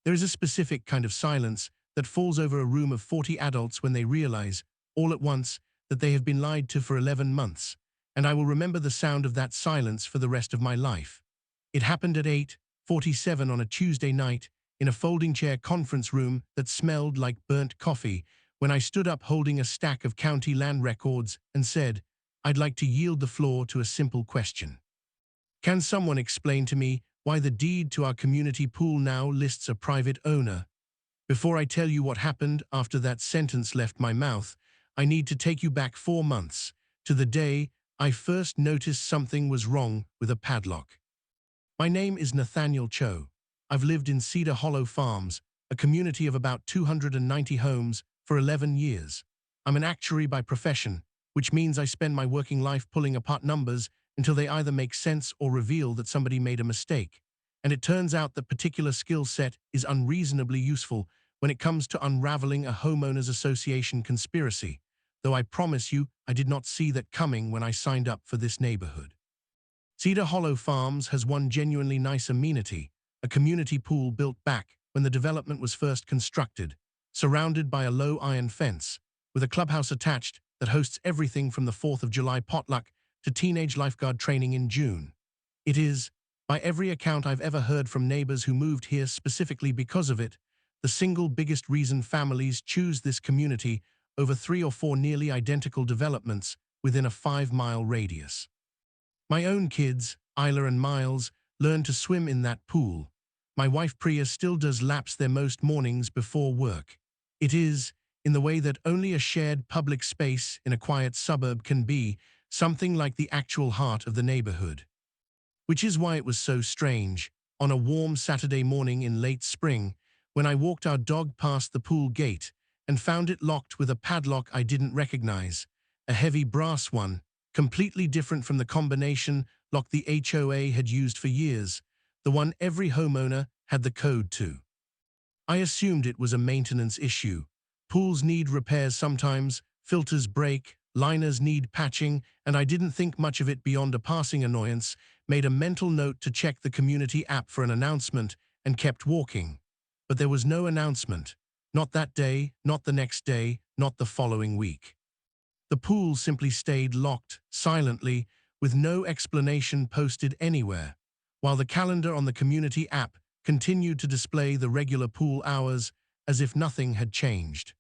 There is a specific kind of silence that falls over a room of 40 adults when they realize, all at once, that they have been lied to for 11 months, and I will remember the sound of that silence for the rest of my life. It happened at 8:47 on a Tuesday night in a folding chair conference room that smelled like burnt coffee when I stood up holding a stack of county land records and said, I'd like to yield the floor to a simple question. Can someone explain to me why the deed to our community pool now lists a private owner? Before I tell you what happened after that sentence left my mouth, I need to take you back 4 months, to the day I first noticed something was wrong with a padlock. My name is Nathaniel Cho. I've lived in Cedar Hollow Farms, a community of about 290 homes, for 11 years. I'm an actuary by profession, which means I spend my working life pulling apart numbers until they either make sense or reveal that somebody made a mistake. And it turns out that particular skill set is unreasonably useful when it comes to unraveling a homeowners association conspiracy, though I promise you I did not see that coming when I signed up for this neighborhood. Cedar Hollow Farms has one genuinely nice amenity, a community pool built back when the development was first constructed, surrounded by a low iron fence, with a clubhouse attached that hosts everything from the 4th of July potluck to teenage lifeguard training in June. It is, by every account I've ever heard from neighbors who moved here specifically because of it, the single biggest reason families choose this community over 3 or 4 nearly identical developments within a 5-mile radius. My own kids, Isla and Miles, learned to swim in that pool. My wife Priya still does laps there most mornings before work. It is, in the way that only a shared public space in a quiet suburb can be, something like the actual heart of the neighborhood. Which is why it was so strange, on a warm Saturday morning in late spring, when I walked our dog past the pool gate and found it locked with a padlock I didn't recognize, a heavy brass one, completely different from the combination lock the HOA had used for years, the one every homeowner had the code to. I assumed it was a maintenance issue. Pools need repairs sometimes, filters break, liners need patching, and I didn't think much of it beyond a passing annoyance, made a mental note to check the community app for an announcement, and kept walking. But there was no announcement. Not that day, not the next day, not the following week. The pool simply stayed locked, silently, with no explanation posted anywhere, while the calendar on the community app continued to display the regular pool hours as if nothing had changed.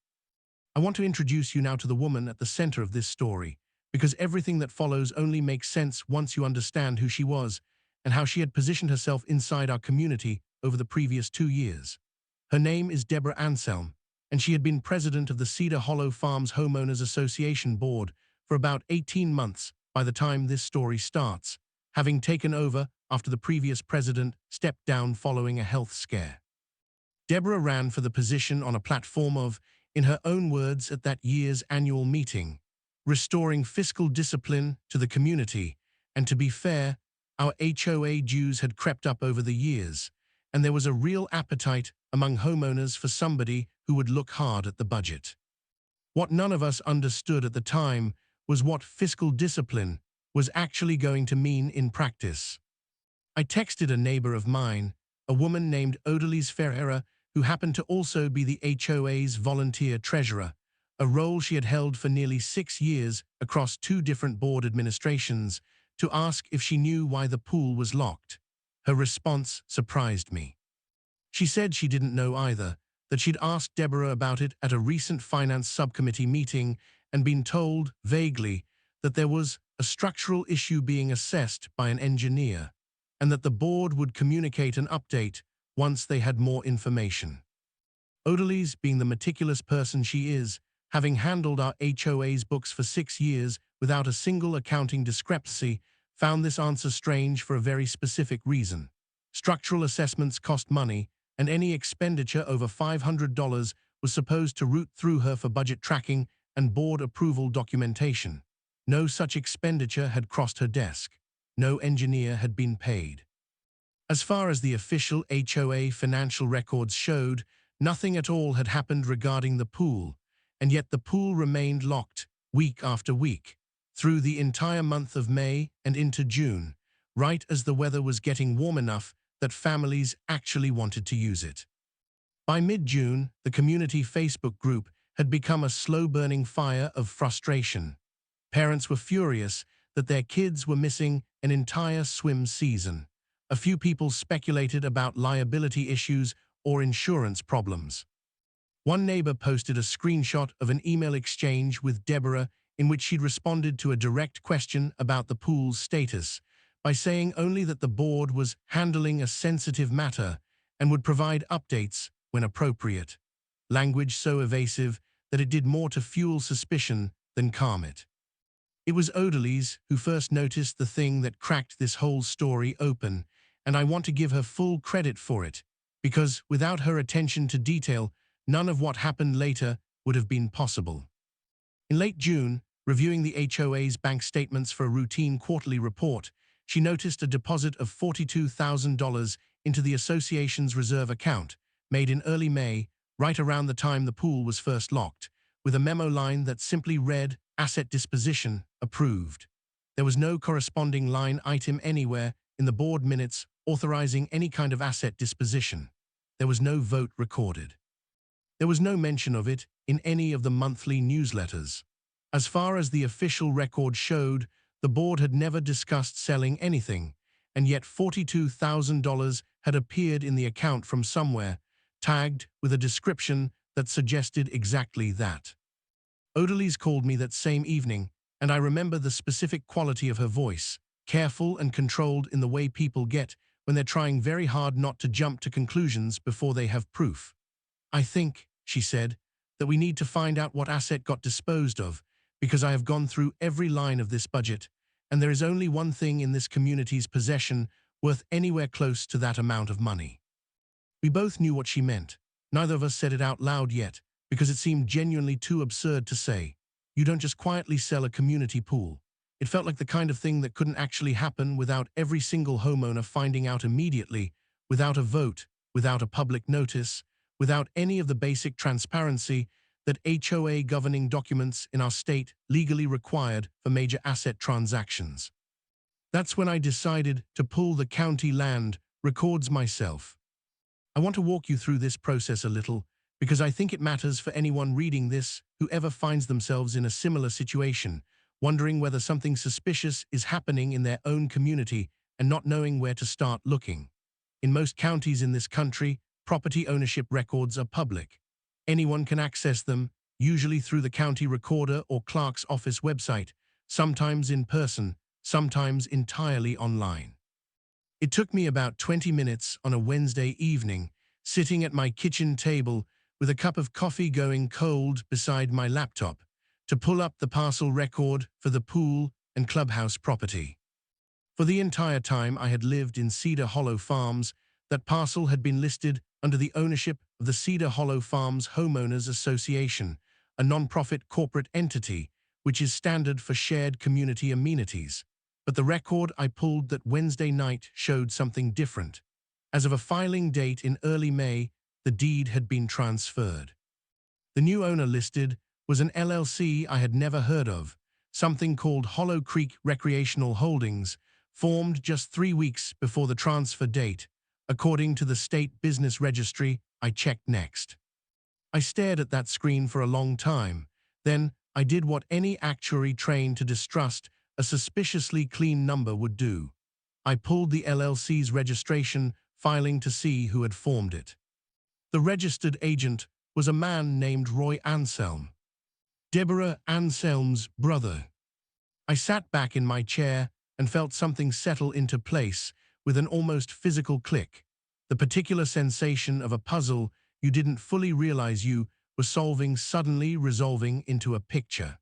I want to introduce you now to the woman at the center of this story, because everything that follows only makes sense once you understand who she was and how she had positioned herself inside our community over the previous 2 years. Her name is Deborah Anselm, and she had been president of the Cedar Hollow Farms Homeowners Association Board for about 18 months by the time this story starts, having taken over after the previous president stepped down following a health scare. Deborah ran for the position on a platform of, in her own words at that year's annual meeting, restoring fiscal discipline to the community, and to be fair, our HOA dues had crept up over the years, and there was a real appetite among homeowners for somebody who would look hard at the budget. What none of us understood at the time was what fiscal discipline was actually going to mean in practice. I texted a neighbor of mine, a woman named Odalise Ferreira, who happened to also be the HOA's volunteer treasurer, a role she had held for nearly 6 years across 2 different board administrations, to ask if she knew why the pool was locked. Her response surprised me. She said she didn't know either, that she'd asked Deborah about it at a recent finance subcommittee meeting and been told, vaguely, that there was a structural issue being assessed by an engineer, and that the board would communicate an update once they had more information. Odalise, being the meticulous person she is, having handled our HOA's books for 6 years without a single accounting discrepancy, found this answer strange for a very specific reason. Structural assessments cost money, and any expenditure over $500 was supposed to route through her for budget tracking and board approval documentation. No such expenditure had crossed her desk. No engineer had been paid. As far as the official HOA financial records showed, nothing at all had happened regarding the pool, and yet the pool remained locked week after week, through the entire month of May and into June, right as the weather was getting warm enough that families actually wanted to use it. By mid-June, the community Facebook group had become a slow-burning fire of frustration. Parents were furious that their kids were missing an entire swim season. A few people speculated about liability issues or insurance problems. One neighbor posted a screenshot of an email exchange with Deborah in which she'd responded to a direct question about the pool's status by saying only that the board was handling a sensitive matter and would provide updates when appropriate. Language so evasive that it did more to fuel suspicion than calm it. It was Odalise who first noticed the thing that cracked this whole story open, and I want to give her full credit for it, because without her attention to detail, none of what happened later would have been possible. In late June, reviewing the HOA's bank statements for a routine quarterly report, she noticed a deposit of $42,000 into the association's reserve account, made in early May, right around the time the pool was first locked, with a memo line that simply read, "Asset disposition approved." There was no corresponding line item anywhere in the board minutes authorizing any kind of asset disposition. There was no vote recorded. There was no mention of it in any of the monthly newsletters. As far as the official record showed, the board had never discussed selling anything, and yet $42,000 had appeared in the account from somewhere, tagged with a description that suggested exactly that. Odalise called me that same evening, and I remember the specific quality of her voice, careful and controlled in the way people get when they're trying very hard not to jump to conclusions before they have proof. "I think," she said, "that we need to find out what asset got disposed of, because I have gone through every line of this budget, and there is only one thing in this community's possession worth anywhere close to that amount of money." We both knew what she meant. Neither of us said it out loud yet, because it seemed genuinely too absurd to say. You don't just quietly sell a community pool. It felt like the kind of thing that couldn't actually happen without every single homeowner finding out immediately, without a vote, without a public notice, without any of the basic transparency that HOA governing documents in our state legally required for major asset transactions. That's when I decided to pull the county land records myself. I want to walk you through this process a little, because I think it matters for anyone reading this who ever finds themselves in a similar situation, wondering whether something suspicious is happening in their own community and not knowing where to start looking. In most counties in this country, property ownership records are public. Anyone can access them, usually through the county recorder or clerk's office website, sometimes in person, sometimes entirely online. It took me about 20 minutes on a Wednesday evening, sitting at my kitchen table with a cup of coffee going cold beside my laptop, to pull up the parcel record for the pool and clubhouse property. For the entire time I had lived in Cedar Hollow Farms, that parcel had been listed under the ownership of the Cedar Hollow Farms Homeowners Association, a non-profit corporate entity which is standard for shared community amenities. But the record I pulled that Wednesday night showed something different. As of a filing date in early May, the deed had been transferred. The new owner listed was an LLC I had never heard of, something called Hollow Creek Recreational Holdings, formed just 3 weeks before the transfer date, according to the state business registry I checked next. I stared at that screen for a long time. Then I did what any actuary trained to distrust a suspiciously clean number would do. I pulled the LLC's registration filing to see who had formed it. The registered agent was a man named Roy Anselm, Deborah Anselm's brother. I sat back in my chair and felt something settle into place with an almost physical click, the particular sensation of a puzzle you didn't fully realize you were solving suddenly resolving into a picture.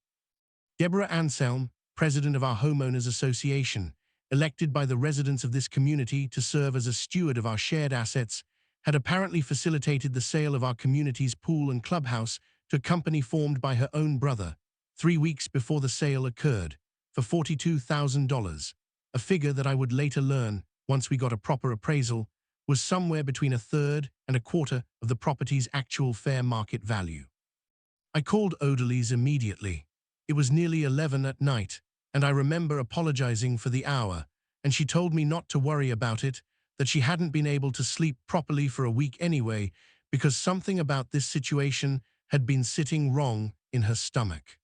Deborah Anselm, president of our homeowners association, elected by the residents of this community to serve as a steward of our shared assets, had apparently facilitated the sale of our community's pool and clubhouse to a company formed by her own brother, 3 weeks before the sale occurred, for $42,000, a figure that I would later learn, once we got a proper appraisal, was somewhere between a third and a quarter of the property's actual fair market value. I called Odalise immediately. It was nearly 11 at night, and I remember apologizing for the hour, and she told me not to worry about it, that she hadn't been able to sleep properly for a week anyway, because something about this situation had been sitting wrong in her stomach.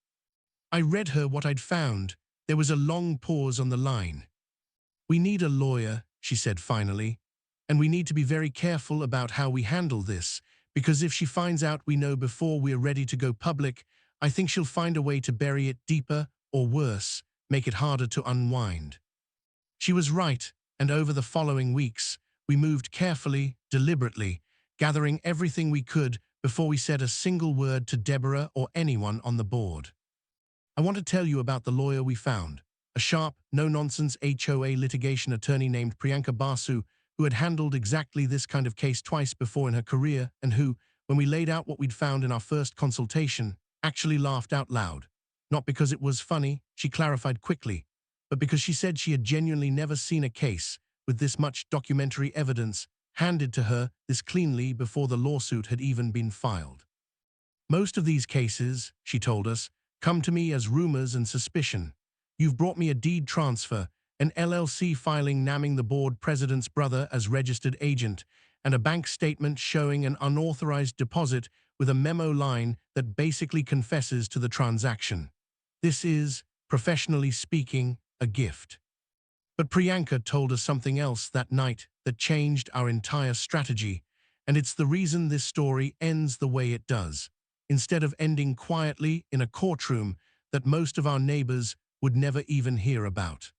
I read her what I'd found. There was a long pause on the line. "We need a lawyer," she said finally, "and we need to be very careful about how we handle this, because if she finds out we know before we're ready to go public, I think she'll find a way to bury it deeper, or worse, make it harder to unwind." She was right, and over the following weeks, we moved carefully, deliberately, gathering everything we could before we said a single word to Deborah or anyone on the board. I want to tell you about the lawyer we found, a sharp, no-nonsense HOA litigation attorney named Priyanka Basu, who had handled exactly this kind of case twice before in her career and who, when we laid out what we'd found in our first consultation, actually laughed out loud. Not because it was funny, she clarified quickly, but because she said she had genuinely never seen a case with this much documentary evidence handed to her this cleanly before the lawsuit had even been filed. "Most of these cases," she told us, "come to me as rumors and suspicion. You've brought me a deed transfer, an LLC filing naming the board president's brother as registered agent, and a bank statement showing an unauthorized deposit with a memo line that basically confesses to the transaction. This is, professionally speaking, a gift." But Priyanka told us something else that night that changed our entire strategy, and it's the reason this story ends the way it does, instead of ending quietly in a courtroom that most of our neighbors would never even hear about.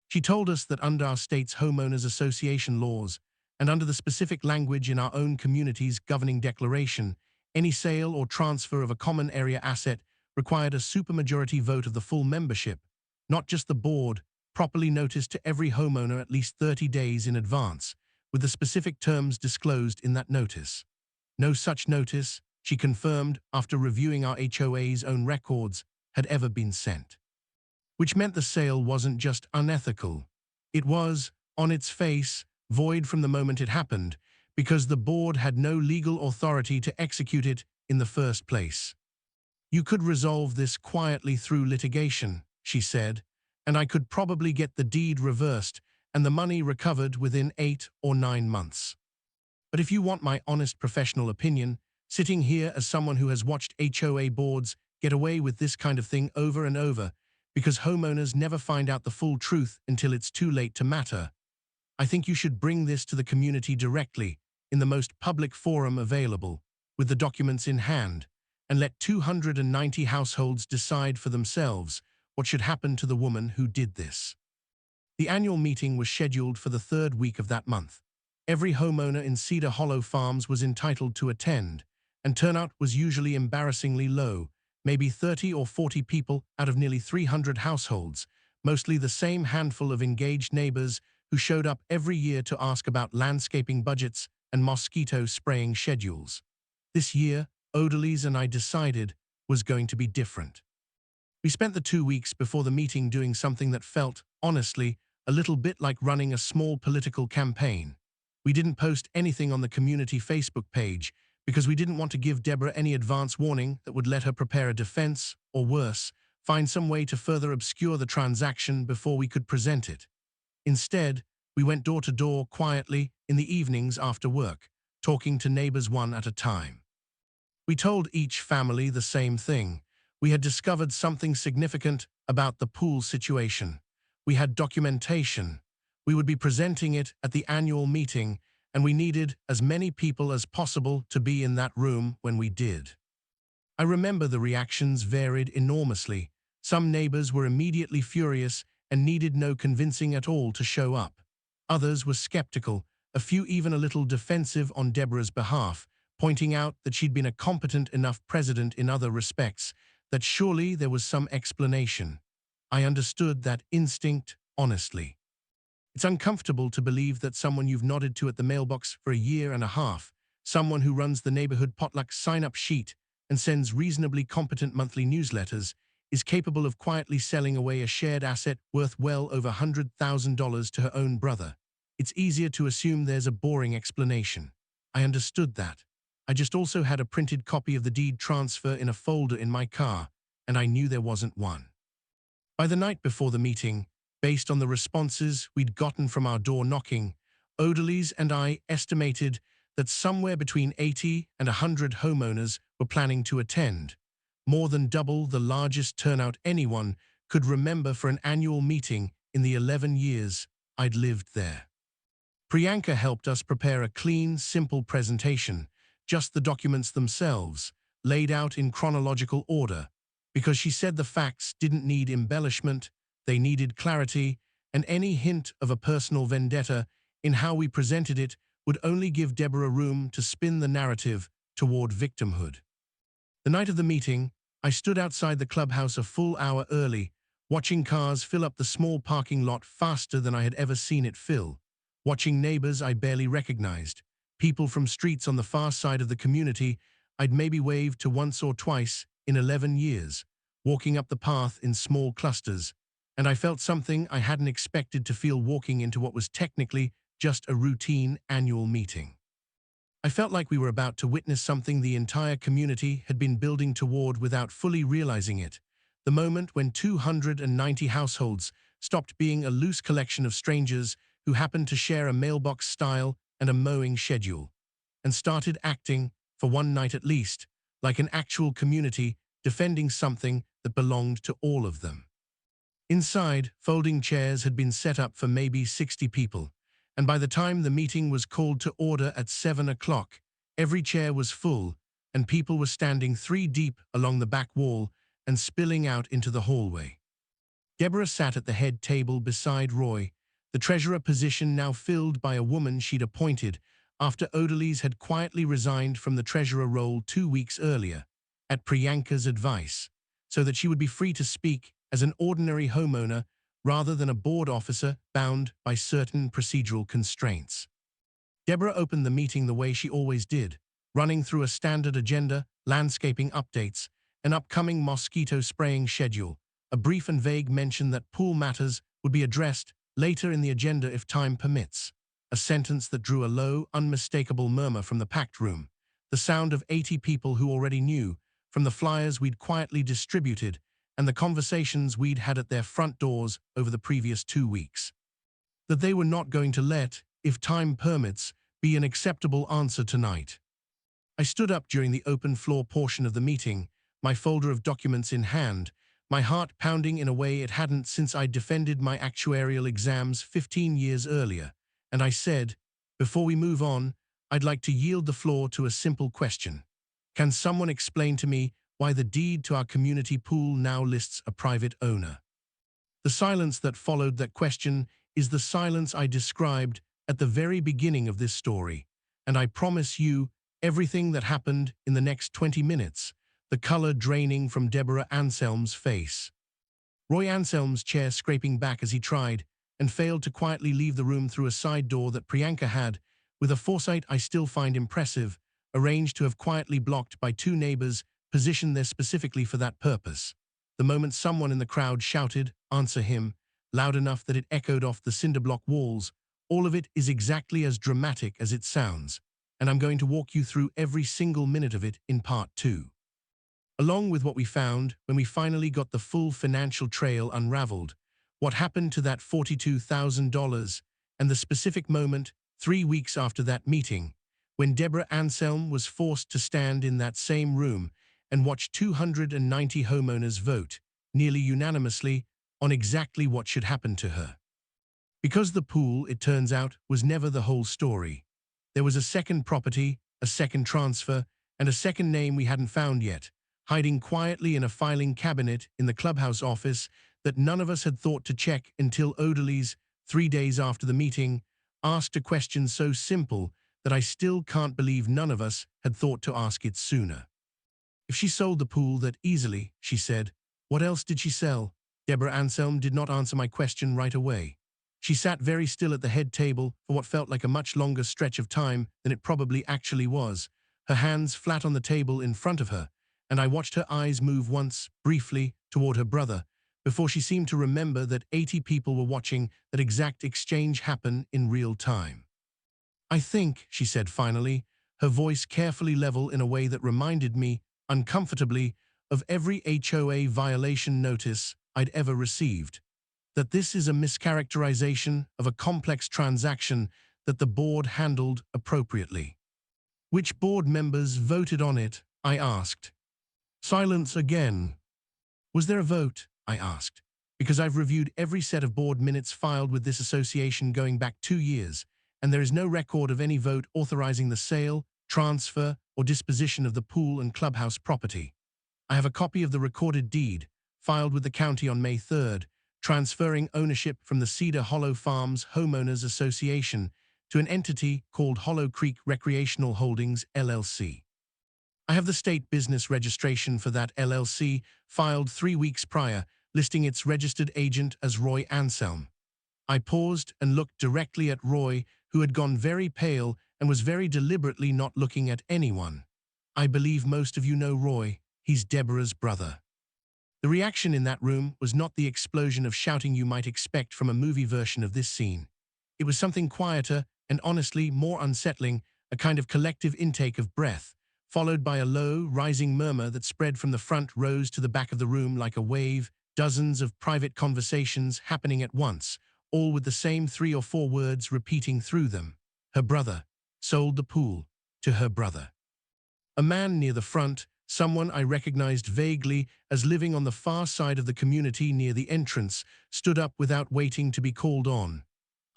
She told us that under our state's homeowners association laws, and under the specific language in our own community's governing declaration, any sale or transfer of a common area asset required a supermajority vote of the full membership, not just the board, properly noticed to every homeowner at least 30 days in advance, with the specific terms disclosed in that notice. No such notice, she confirmed after reviewing our HOA's own records, had ever been sent. Which meant the sale wasn't just unethical. It was, on its face, void from the moment it happened, because the board had no legal authority to execute it in the first place. "You could resolve this quietly through litigation," she said, "and I could probably get the deed reversed and the money recovered within 8 or 9 months. But if you want my honest professional opinion, sitting here as someone who has watched HOA boards get away with this kind of thing over and over, because homeowners never find out the full truth until it's too late to matter, I think you should bring this to the community directly, in the most public forum available, with the documents in hand, and let 290 households decide for themselves what should happen to the woman who did this." The annual meeting was scheduled for the 3rd week of that month. Every homeowner in Cedar Hollow Farms was entitled to attend, and turnout was usually embarrassingly low, maybe 30 or 40 people out of nearly 300 households, mostly the same handful of engaged neighbors who showed up every year to ask about landscaping budgets and mosquito spraying schedules. This year, Odalys and I decided was going to be different. We spent the 2 weeks before the meeting doing something that felt, honestly, a little bit like running a small political campaign. We didn't post anything on the community Facebook page because we didn't want to give Deborah any advance warning that would let her prepare a defense, or worse, find some way to further obscure the transaction before we could present it. Instead, we went door to door quietly in the evenings after work, talking to neighbors one at a time. We told each family the same thing. We had discovered something significant about the pool situation. We had documentation. We would be presenting it at the annual meeting, and we needed as many people as possible to be in that room when we did. I remember the reactions varied enormously. Some neighbors were immediately furious and needed no convincing at all to show up. Others were skeptical, a few even a little defensive on Deborah's behalf, pointing out that she'd been a competent enough president in other respects, that surely there was some explanation. I understood that instinct, honestly. It's uncomfortable to believe that someone you've nodded to at the mailbox for a year and a half, someone who runs the neighborhood potluck sign-up sheet and sends reasonably competent monthly newsletters, is capable of quietly selling away a shared asset worth well over $100,000 to her own brother. It's easier to assume there's a boring explanation. I understood that. I just also had a printed copy of the deed transfer in a folder in my car, and I knew there wasn't one. By the night before the meeting, based on the responses we'd gotten from our door knocking, Odalys and I estimated that somewhere between 80 and 100 homeowners were planning to attend, more than double the largest turnout anyone could remember for an annual meeting in the 11 years I'd lived there. Priyanka helped us prepare a clean, simple presentation, just the documents themselves, laid out in chronological order, because she said the facts didn't need embellishment, they needed clarity, and any hint of a personal vendetta in how we presented it would only give Deborah room to spin the narrative toward victimhood. The night of the meeting, I stood outside the clubhouse a full hour early, watching cars fill up the small parking lot faster than I had ever seen it fill, watching neighbors I barely recognized, people from streets on the far side of the community I'd maybe waved to once or twice in 11 years, walking up the path in small clusters, and I felt something I hadn't expected to feel walking into what was technically just a routine annual meeting. I felt like we were about to witness something the entire community had been building toward without fully realizing it, the moment when 290 households stopped being a loose collection of strangers who happened to share a mailbox style and a mowing schedule, and started acting, for one night at least, like an actual community defending something that belonged to all of them. Inside, folding chairs had been set up for maybe 60 people, and by the time the meeting was called to order at 7 o'clock, every chair was full, and people were standing 3 deep along the back wall and spilling out into the hallway. Deborah sat at the head table beside Roy, the treasurer position now filled by a woman she'd appointed after Odalys had quietly resigned from the treasurer role 2 weeks earlier, at Priyanka's advice, so that she would be free to speak as an ordinary homeowner rather than a board officer bound by certain procedural constraints. Deborah opened the meeting the way she always did, running through a standard agenda, landscaping updates, an upcoming mosquito spraying schedule, a brief and vague mention that pool matters would be addressed later in the agenda if time permits, a sentence that drew a low, unmistakable murmur from the packed room, the sound of 80 people who already knew, from the flyers we'd quietly distributed and the conversations we'd had at their front doors over the previous 2 weeks, that they were not going to let, if time permits, be an acceptable answer tonight. I stood up during the open floor portion of the meeting, my folder of documents in hand, my heart pounding in a way it hadn't since I'd defended my actuarial exams 15 years earlier, and I said, before we move on, I'd like to yield the floor to a simple question. Can someone explain to me why the deed to our community pool now lists a private owner? The silence that followed that question is the silence I described at the very beginning of this story, and I promise you, everything that happened in the next 20 minutes, the color draining from Deborah Anselm's face. Roy Anselm's chair scraping back as he tried, and failed to quietly leave the room through a side door that Priyanka had, with a foresight I still find impressive, arranged to have quietly blocked by 2 neighbors positioned there specifically for that purpose. The moment someone in the crowd shouted, "Answer him," loud enough that it echoed off the cinderblock walls, all of it is exactly as dramatic as it sounds, and I'm going to walk you through every single minute of it in part 2. Along with what we found when we finally got the full financial trail unraveled, what happened to that $42,000, and the specific moment, 3 weeks after that meeting, when Deborah Anselm was forced to stand in that same room and watch 290 homeowners vote, nearly unanimously, on exactly what should happen to her. Because the pool, it turns out, was never the whole story. There was a second property, a second transfer, and a second name we hadn't found yet, hiding quietly in a filing cabinet in the clubhouse office that none of us had thought to check until Odalys, 3 days after the meeting, asked a question so simple that I still can't believe none of us had thought to ask it sooner. If she sold the pool that easily, she said, what else did she sell? Deborah Anselm did not answer my question right away. She sat very still at the head table for what felt like a much longer stretch of time than it probably actually was, her hands flat on the table in front of her, and I watched her eyes move once, briefly, toward her brother, before she seemed to remember that 80 people were watching that exact exchange happen in real time. I think, she said finally, her voice carefully level in a way that reminded me, uncomfortably, of every HOA violation notice I'd ever received, that this is a mischaracterization of a complex transaction that the board handled appropriately. Which board members voted on it? I asked. Silence again. Was there a vote? I asked. Because I've reviewed every set of board minutes filed with this association going back 2 years, and there is no record of any vote authorizing the sale, transfer, or disposition of the pool and clubhouse property. I have a copy of the recorded deed, filed with the county on May 3rd, transferring ownership from the Cedar Hollow Farms Homeowners Association to an entity called Hollow Creek Recreational Holdings, LLC. I have the state business registration for that LLC filed 3 weeks prior, listing its registered agent as Roy Anselm. I paused and looked directly at Roy, who had gone very pale and was very deliberately not looking at anyone. I believe most of you know Roy. He's Deborah's brother. The reaction in that room was not the explosion of shouting you might expect from a movie version of this scene. It was something quieter and honestly more unsettling, a kind of collective intake of breath, followed by a low, rising murmur that spread from the front rows to the back of the room like a wave, dozens of private conversations happening at once, all with the same 3 or 4 words repeating through them. Her brother sold the pool to her brother. A man near the front, someone I recognized vaguely as living on the far side of the community near the entrance, stood up without waiting to be called on.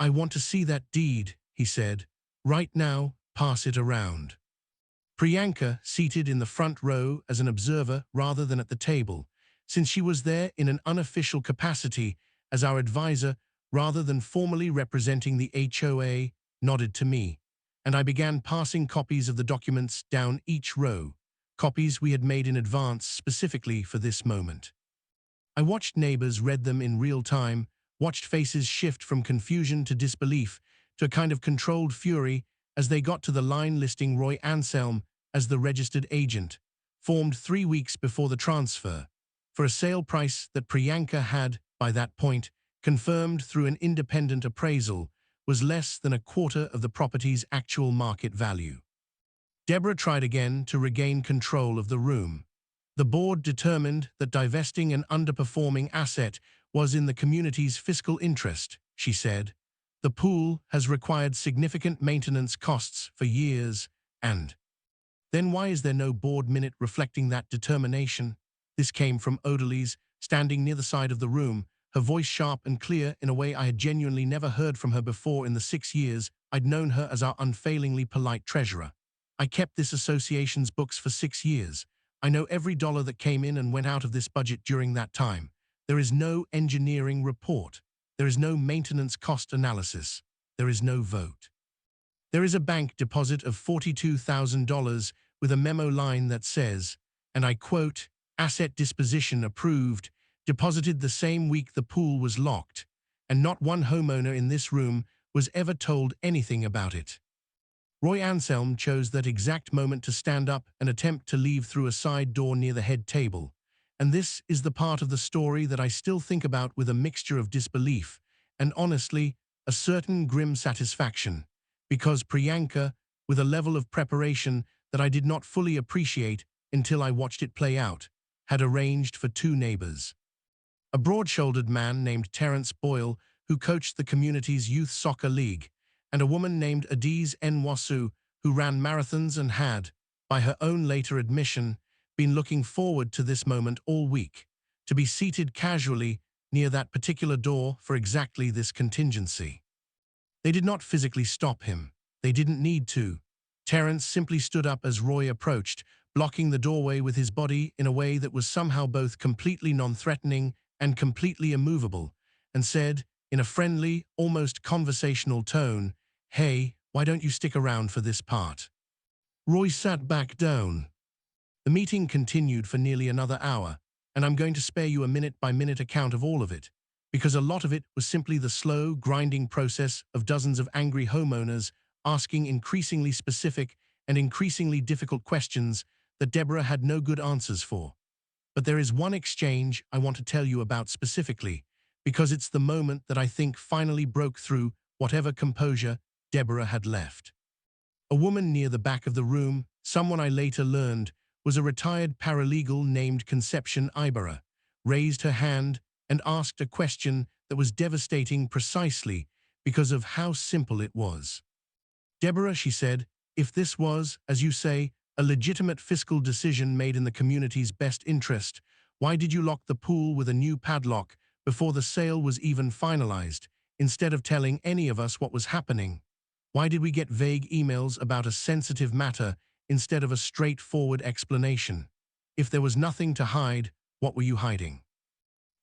I want to see that deed, he said. Right now, pass it around. Priyanka, seated in the front row as an observer rather than at the table, since she was there in an unofficial capacity as our advisor rather than formally representing the HOA, nodded to me, and I began passing copies of the documents down each row, copies we had made in advance specifically for this moment. I watched neighbors read them in real time, watched faces shift from confusion to disbelief to a kind of controlled fury as they got to the line listing Roy Anselm as the registered agent, formed 3 weeks before the transfer, for a sale price that Priyanka had, by that point, confirmed through an independent appraisal, was less than a quarter of the property's actual market value. Deborah tried again to regain control of the room. The board determined that divesting an underperforming asset was in the community's fiscal interest, she said. The pool has required significant maintenance costs for years, and then why is there no board minute reflecting that determination? This came from Odalise, standing near the side of the room, her voice sharp and clear in a way I had genuinely never heard from her before in the 6 years I'd known her as our unfailingly polite treasurer. I kept this association's books for 6 years. I know every dollar that came in and went out of this budget during that time. There is no engineering report. There is no maintenance cost analysis. There is no vote. There is a bank deposit of $42,000 with a memo line that says, and I quote, "Asset disposition approved, deposited the same week the pool was locked, and not one homeowner in this room was ever told anything about it." Roy Anselm chose that exact moment to stand up and attempt to leave through a side door near the head table. And this is the part of the story that I still think about with a mixture of disbelief and, honestly, a certain grim satisfaction, because Priyanka, with a level of preparation that I did not fully appreciate until I watched it play out, had arranged for 2 neighbors. A broad-shouldered man named Terence Boyle, who coached the community's youth soccer league, and a woman named Adiz Nwasu, who ran marathons and had, by her own later admission, been looking forward to this moment all week, to be seated casually near that particular door for exactly this contingency. They did not physically stop him. They didn't need to. Terence simply stood up as Roy approached, blocking the doorway with his body in a way that was somehow both completely non-threatening and completely immovable, and said, in a friendly, almost conversational tone, "Hey, why don't you stick around for this part?" Roy sat back down. The meeting continued for nearly another hour, and I'm going to spare you a minute-by-minute account of all of it, because a lot of it was simply the slow, grinding process of dozens of angry homeowners asking increasingly specific and increasingly difficult questions that Deborah had no good answers for. But there is one exchange I want to tell you about specifically, because it's the moment that I think finally broke through whatever composure Deborah had left. A woman near the back of the room, someone I later learned, was a retired paralegal named Conception Ibarra, raised her hand and asked a question that was devastating precisely because of how simple it was. "Deborah," she said, If this was, as you say, a legitimate fiscal decision made in the community's best interest, why did you lock the pool with a new padlock before the sale was even finalized, instead of telling any of us what was happening? Why did we get vague emails about a sensitive matter instead of a straightforward explanation? If there was nothing to hide, what were you hiding?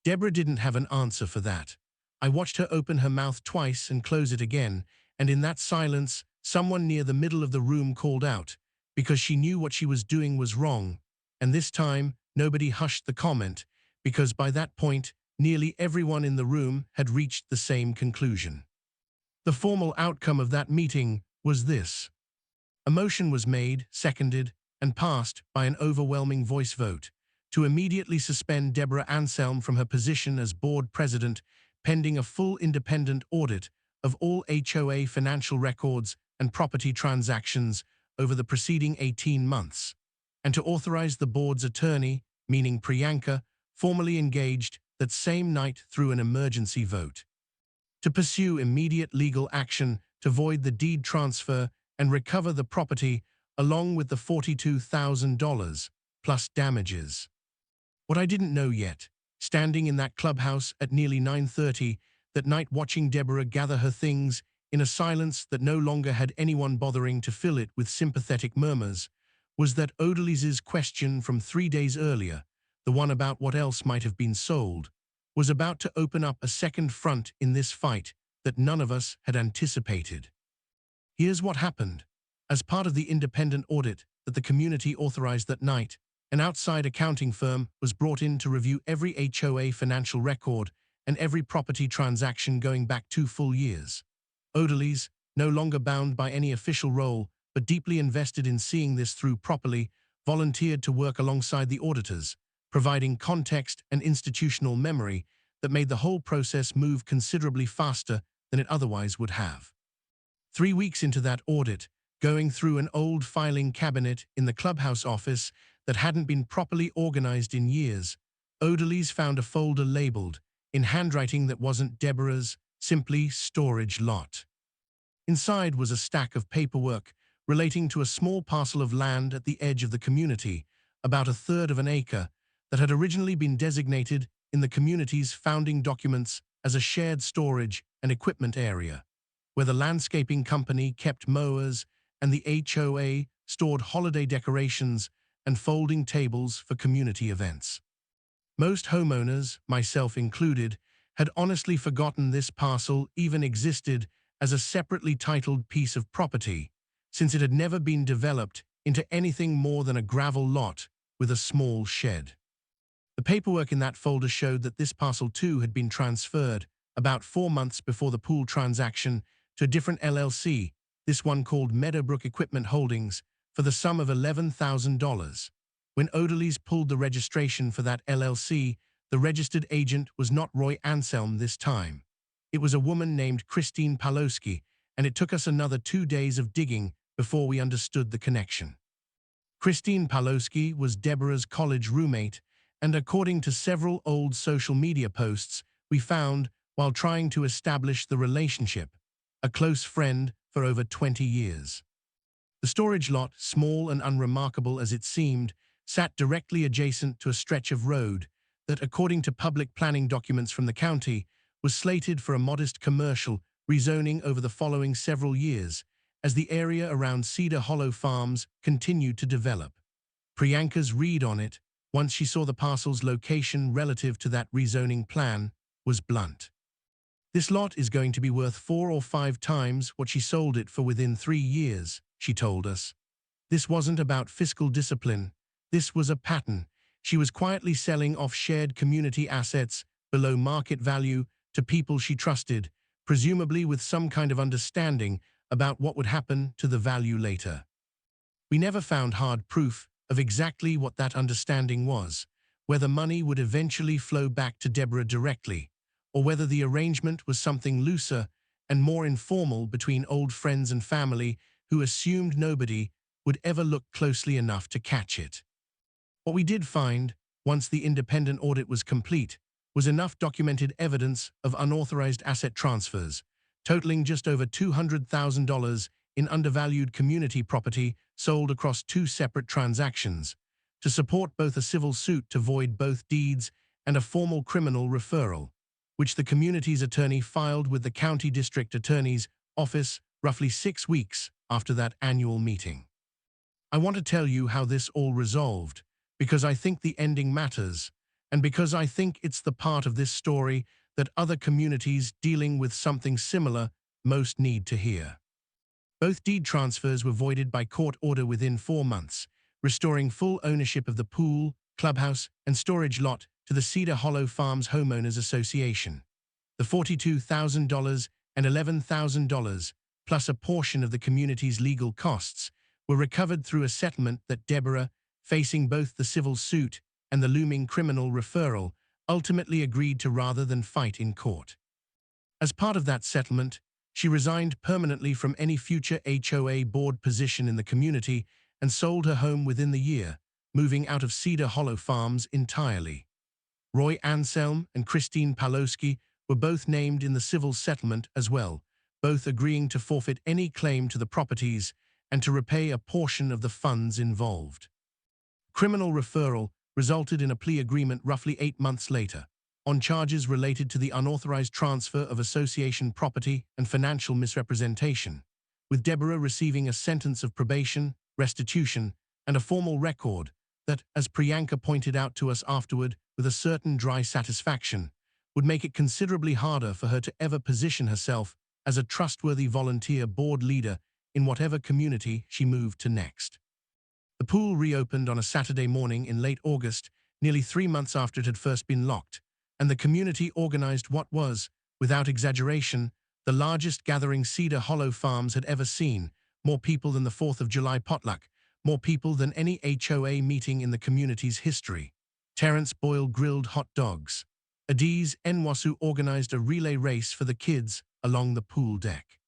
Deborah didn't have an answer for that. I watched her open her mouth twice and close it again, and in that silence, someone near the middle of the room called out, because she knew what she was doing was wrong, and this time, nobody hushed the comment, because by that point, nearly everyone in the room had reached the same conclusion. The formal outcome of that meeting was this. A motion was made, seconded, and passed by an overwhelming voice vote to immediately suspend Deborah Anselm from her position as board president pending a full independent audit of all HOA financial records and property transactions over the preceding 18 months, and to authorize the board's attorney, meaning Priyanka, formally engaged that same night through an emergency vote, to pursue immediate legal action to void the deed transfer and recover the property along with the $42,000 plus damages. What I didn't know yet, standing in that clubhouse at nearly 9:30 that night watching Deborah gather her things in a silence that no longer had anyone bothering to fill it with sympathetic murmurs, was that Odalys's question from 3 days earlier, the one about what else might have been sold, was about to open up a second front in this fight that none of us had anticipated. Here's what happened. As part of the independent audit that the community authorized that night, an outside accounting firm was brought in to review every HOA financial record and every property transaction going back 2 full years. Odalys, no longer bound by any official role but deeply invested in seeing this through properly, volunteered to work alongside the auditors, providing context and institutional memory that made the whole process move considerably faster than it otherwise would have. 3 weeks into that audit, going through an old filing cabinet in the clubhouse office that hadn't been properly organized in years, Odalys found a folder labeled, in handwriting that wasn't Deborah's, simply storage lot. Inside was a stack of paperwork relating to a small parcel of land at the edge of the community, about 1/3 of an acre, that had originally been designated in the community's founding documents as a shared storage and equipment area, where the landscaping company kept mowers and the HOA stored holiday decorations and folding tables for community events. Most homeowners, myself included, had honestly forgotten this parcel even existed as a separately titled piece of property, since it had never been developed into anything more than a gravel lot with a small shed. The paperwork in that folder showed that this parcel too had been transferred about 4 months before the pool transaction to a different LLC, this one called Meadowbrook Equipment Holdings, for the sum of $11,000. When Odalys pulled the registration for that LLC, the registered agent was not Roy Anselm this time. It was a woman named Christine Pawlowski, and it took us another 2 days of digging before we understood the connection. Christine Pawlowski was Deborah's college roommate, and according to several old social media posts we found while trying to establish the relationship, a close friend for over 20 years. The storage lot, small and unremarkable as it seemed, sat directly adjacent to a stretch of road that, according to public planning documents from the county, was slated for a modest commercial rezoning over the following several years as the area around Cedar Hollow Farms continued to develop. Priyanka's read on it, once she saw the parcel's location relative to that rezoning plan, was blunt. This lot is going to be worth 4 or 5 times what she sold it for within 3 years, she told us. This wasn't about fiscal discipline. This was a pattern. She was quietly selling off shared community assets below market value to people she trusted, presumably with some kind of understanding about what would happen to the value later. We never found hard proof of exactly what that understanding was, whether money would eventually flow back to Deborah directly, or whether the arrangement was something looser and more informal between old friends and family who assumed nobody would ever look closely enough to catch it. What we did find, once the independent audit was complete, was enough documented evidence of unauthorized asset transfers, totaling just over $200,000 in undervalued community property sold across 2 separate transactions, to support both a civil suit to void both deeds and a formal criminal referral, which the community's attorney filed with the county district attorney's office roughly 6 weeks after that annual meeting. I want to tell you how this all resolved, because I think the ending matters, and because I think it's the part of this story that other communities dealing with something similar most need to hear. Both deed transfers were voided by court order within 4 months, restoring full ownership of the pool, clubhouse, and storage lot to the Cedar Hollow Farms Homeowners Association. The $42,000 and $11,000, plus a portion of the community's legal costs, were recovered through a settlement that Deborah, facing both the civil suit and the looming criminal referral, ultimately agreed to rather than fight in court. As part of that settlement, she resigned permanently from any future HOA board position in the community and sold her home within the year, moving out of Cedar Hollow Farms entirely. Roy Anselm and Christine Pawlowski were both named in the civil settlement as well, both agreeing to forfeit any claim to the properties and to repay a portion of the funds involved. Criminal referral resulted in a plea agreement roughly 8 months later, on charges related to the unauthorized transfer of association property and financial misrepresentation, with Deborah receiving a sentence of probation, restitution, and a formal record that, as Priyanka pointed out to us afterward with a certain dry satisfaction, would make it considerably harder for her to ever position herself as a trustworthy volunteer board leader in whatever community she moved to next. The pool reopened on a Saturday morning in late August, nearly 3 months after it had first been locked, and the community organized what was, without exaggeration, the largest gathering Cedar Hollow Farms had ever seen, more people than the 4th of July potluck, more people than any HOA meeting in the community's history. Terrence Boyle grilled hot dogs. Adiz Nwasu organized a relay race for the kids along the pool deck.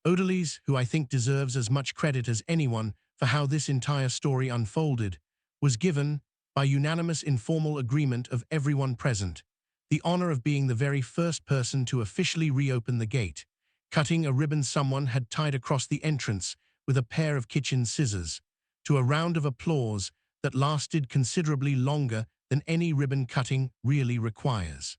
Odalise, who I think deserves as much credit as anyone for how this entire story unfolded, was given, by unanimous informal agreement of everyone present, the honor of being the very first person to officially reopen the gate, cutting a ribbon someone had tied across the entrance with a pair of kitchen scissors, to a round of applause that lasted considerably longer than any ribbon cutting really requires.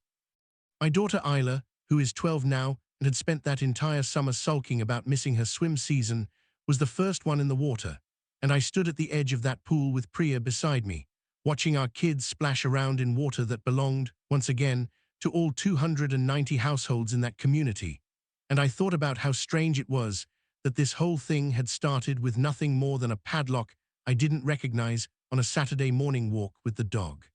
My daughter Isla, who is 12 now and had spent that entire summer sulking about missing her swim season, was the first one in the water, and I stood at the edge of that pool with Priya beside me, watching our kids splash around in water that belonged, once again, to all 290 households in that community, and I thought about how strange it was that this whole thing had started with nothing more than a padlock I didn't recognize on a Saturday morning walk with the dog.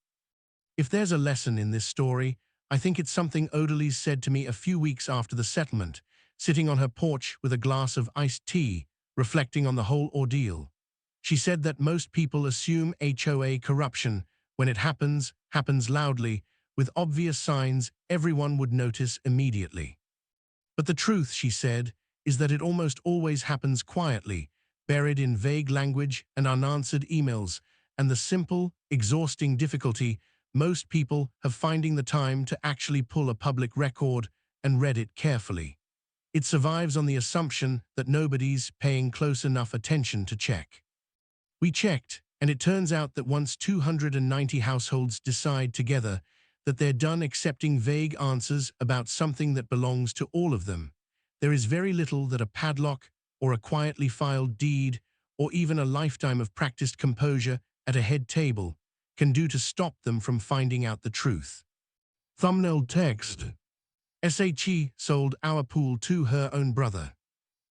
If there's a lesson in this story, I think it's something Odalise said to me a few weeks after the settlement, sitting on her porch with a glass of iced tea, reflecting on the whole ordeal. She said that most people assume HOA corruption, when it happens loudly, with obvious signs everyone would notice immediately. But the truth, she said, is that it almost always happens quietly, buried in vague language and unanswered emails, and the simple, exhausting difficulty most people have finding the time to actually pull a public record and read it carefully. It survives on the assumption that nobody's paying close enough attention to check. We checked, and it turns out that once 290 households decide together that they're done accepting vague answers about something that belongs to all of them, there is very little that a padlock or a quietly filed deed or even a lifetime of practiced composure at a head table can do to stop them from finding out the truth. Thumbnail text. SHE sold our pool to her own brother.